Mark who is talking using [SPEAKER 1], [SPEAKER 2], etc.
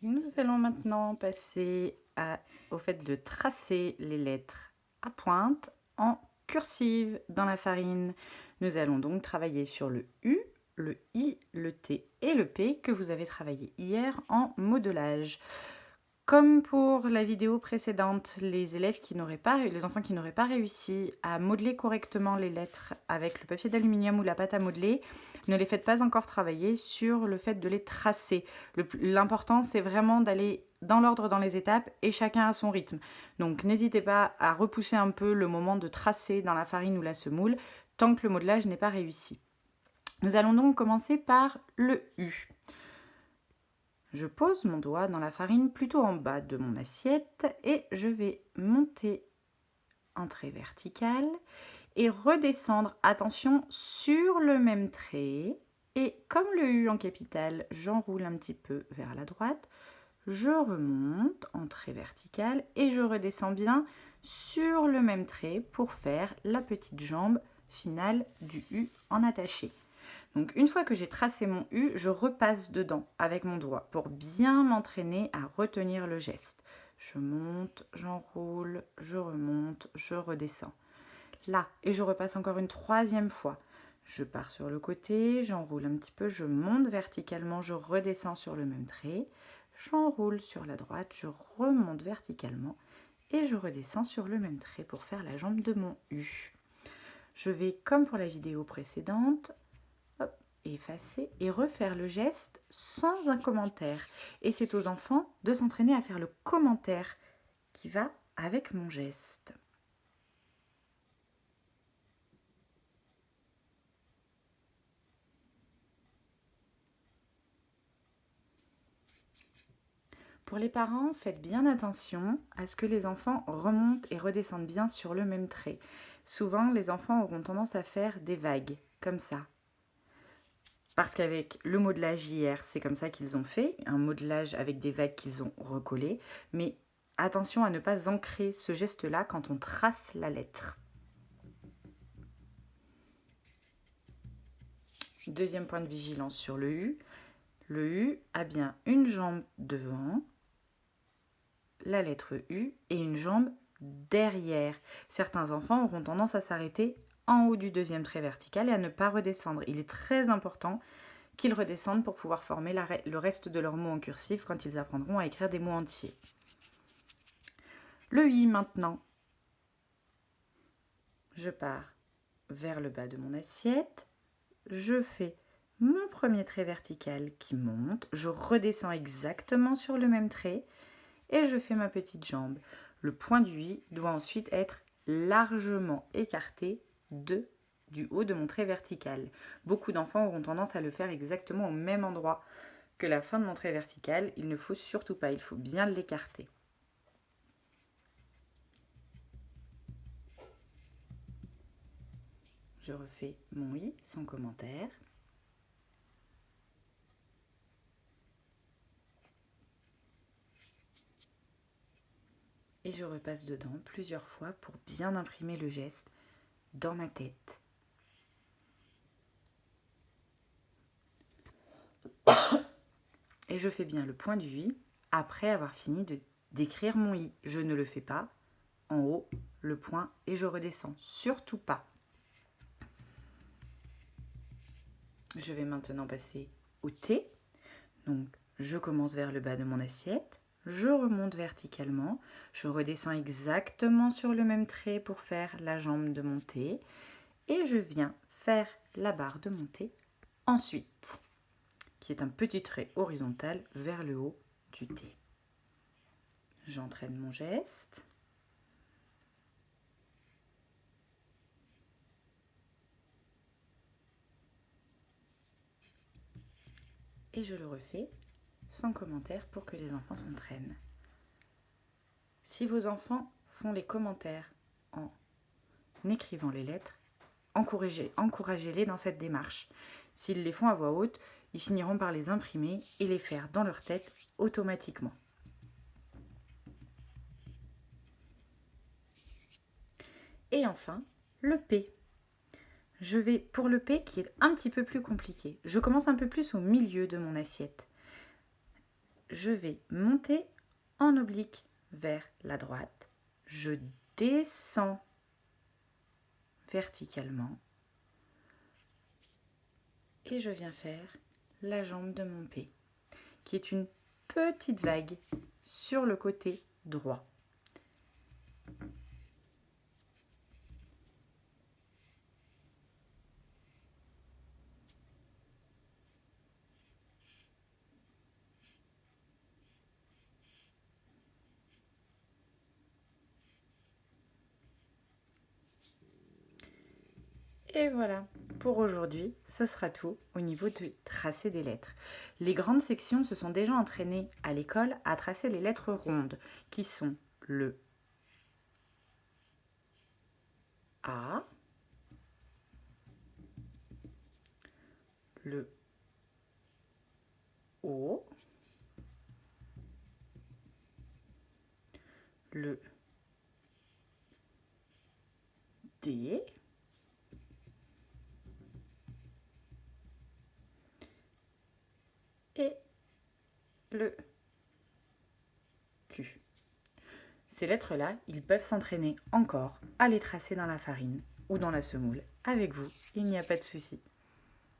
[SPEAKER 1] Nous allons maintenant passer au fait de tracer les lettres à pointe en cursive dans la farine. Nous allons donc travailler sur le U, le I, le T et le P que vous avez travaillé hier en modelage. Comme pour la vidéo précédente, les enfants qui n'auraient pas réussi à modeler correctement les lettres avec le papier d'aluminium ou la pâte à modeler, ne les faites pas encore travailler sur le fait de les tracer. L'important, c'est vraiment d'aller dans l'ordre dans les étapes et chacun à son rythme. Donc n'hésitez pas à repousser un peu le moment de tracer dans la farine ou la semoule tant que le modelage n'est pas réussi. Nous allons donc commencer par le U. Je pose mon doigt dans la farine plutôt en bas de mon assiette et je vais monter un trait vertical et redescendre, attention, sur le même trait. Et comme le U en capitale, j'enroule un petit peu vers la droite, je remonte en trait vertical et je redescends bien sur le même trait pour faire la petite jambe finale du U en attaché. Donc une fois que j'ai tracé mon U, je repasse dedans avec mon doigt pour bien m'entraîner à retenir le geste. Je monte, j'enroule, je remonte, je redescends. Là, et je repasse encore une troisième fois. Je pars sur le côté, j'enroule un petit peu, je monte verticalement, je redescends sur le même trait. J'enroule sur la droite, je remonte verticalement et je redescends sur le même trait pour faire la jambe de mon U. Je vais, comme pour la vidéo précédente, effacer et refaire le geste sans un commentaire. Et c'est aux enfants de s'entraîner à faire le commentaire qui va avec mon geste. Pour les parents, faites bien attention à ce que les enfants remontent et redescendent bien sur le même trait. Souvent, les enfants auront tendance à faire des vagues, comme ça. Parce qu'avec le modelage hier, c'est comme ça qu'ils ont fait, un modelage avec des vagues qu'ils ont recollées. Mais attention à ne pas ancrer ce geste-là quand on trace la lettre. Deuxième point de vigilance sur le U. Le U a bien une jambe devant, la lettre U, et une jambe derrière. Certains enfants auront tendance à s'arrêter en haut du deuxième trait vertical et à ne pas redescendre. Il est très important qu'ils redescendent pour pouvoir former le reste de leurs mots en cursif quand ils apprendront à écrire des mots entiers. Le I maintenant. Je pars vers le bas de mon assiette. Je fais mon premier trait vertical qui monte. Je redescends exactement sur le même trait et je fais ma petite jambe. Le point du I doit ensuite être largement écarté du haut de mon trait vertical. Beaucoup d'enfants auront tendance à le faire exactement au même endroit que la fin de mon trait vertical. Il ne faut surtout pas, il faut bien l'écarter. Je refais mon I sans commentaire. Et je repasse dedans plusieurs fois pour bien imprimer le geste dans ma tête. Et je fais bien le point du I après avoir fini d'écrire mon I. Je ne le fais pas en haut, le point, et je redescends. Surtout pas. Je vais maintenant passer au T. Donc, je commence vers le bas de mon assiette. Je remonte verticalement. Je redescends exactement sur le même trait pour faire la jambe de mon T. Et je viens faire la barre de mon T ensuite, qui est un petit trait horizontal vers le haut du T. J'entraîne mon geste. Et je le refais sans commentaire pour que les enfants s'entraînent. Si vos enfants font les commentaires en écrivant les lettres, encouragez-les dans cette démarche. S'ils les font à voix haute, ils finiront par les imprimer et les faire dans leur tête automatiquement. Et enfin, le P. Je vais pour le P qui est un petit peu plus compliqué. Je commence un peu plus au milieu de mon assiette. je vais monter en oblique vers la droite. Je descends verticalement et je viens faire la jambe de mon P, qui est une petite vague sur le côté droit. Et voilà, pour aujourd'hui, ce sera tout au niveau du tracé des lettres. Les grandes sections se sont déjà entraînées à l'école à tracer les lettres rondes, qui sont le A, le O, le D, et le Q. Ces lettres-là, ils peuvent s'entraîner encore à les tracer dans la farine ou dans la semoule. Avec vous, il n'y a pas de souci.